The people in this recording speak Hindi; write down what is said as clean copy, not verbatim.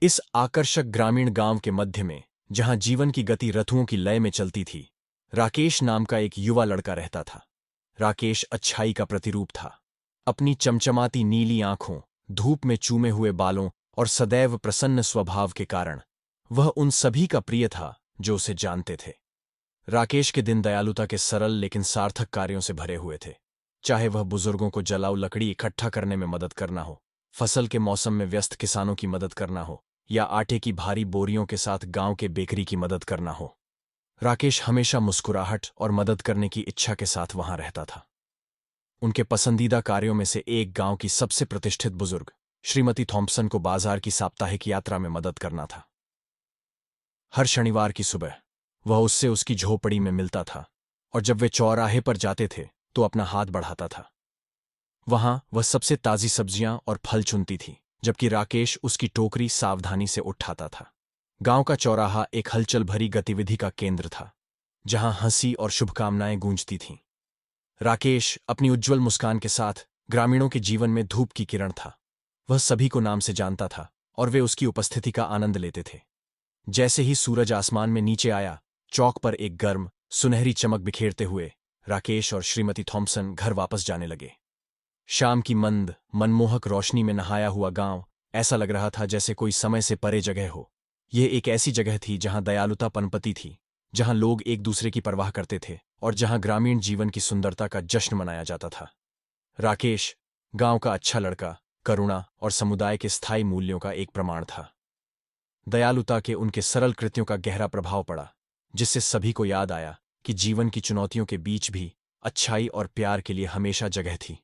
इस आकर्षक ग्रामीण गांव के मध्य में, जहां जीवन की गति रथुओं की लय में चलती थी, राकेश नाम का एक युवा लड़का रहता था। राकेश अच्छाई का प्रतिरूप था। अपनी चमचमाती नीली आंखों, धूप में चूमे हुए बालों और सदैव प्रसन्न स्वभाव के कारण वह उन सभी का प्रिय था जो उसे जानते थे। राकेश के दिन दयालुता के सरल लेकिन सार्थक कार्यों से भरे हुए थे। चाहे वह बुजुर्गों को जलाऊ लकड़ी इकट्ठा करने में मदद करना हो, फसल के मौसम में व्यस्त किसानों की मदद करना हो, या आटे की भारी बोरियों के साथ गांव के बेकरी की मदद करना हो, राकेश हमेशा मुस्कुराहट और मदद करने की इच्छा के साथ वहां रहता था। उनके पसंदीदा कार्यों में से एक गांव की सबसे प्रतिष्ठित बुजुर्ग श्रीमती थॉम्पसन को बाजार की साप्ताहिक यात्रा में मदद करना था। हर शनिवार की सुबह वह उससे उसकी झोपड़ी में मिलता था, और जब वे चौराहे पर जाते थे तो अपना हाथ बढ़ाता था। वहां वह सबसे ताजी सब्जियां और फल चुनती थी, जबकि राकेश उसकी टोकरी सावधानी से उठाता था। गांव का चौराहा एक हलचल भरी गतिविधि का केंद्र था, जहां हंसी और शुभकामनाएं गूंजती थीं। राकेश अपनी उज्ज्वल मुस्कान के साथ ग्रामीणों के जीवन में धूप की किरण था। वह सभी को नाम से जानता था और वे उसकी उपस्थिति का आनंद लेते थे। जैसे ही सूरज आसमान में नीचे आया, चौक पर एक गर्म, सुनहरी चमक बिखेरते हुए राकेश और श्रीमती थॉम्पसन घर वापस जाने लगे। शाम की मंद, मनमोहक रोशनी में नहाया हुआ गांव ऐसा लग रहा था जैसे कोई समय से परे जगह हो। यह एक ऐसी जगह थी जहां दयालुता पनपती थी, जहां लोग एक दूसरे की परवाह करते थे और जहां ग्रामीण जीवन की सुंदरता का जश्न मनाया जाता था। राकेश गांव का अच्छा लड़का, करुणा और समुदाय के स्थायी मूल्यों का एक प्रमाण था। दयालुता के उनके सरल कृत्यों का गहरा प्रभाव पड़ा, जिससे सभी को याद आया कि जीवन की चुनौतियों के बीच भी अच्छाई और प्यार के लिए हमेशा जगह थी।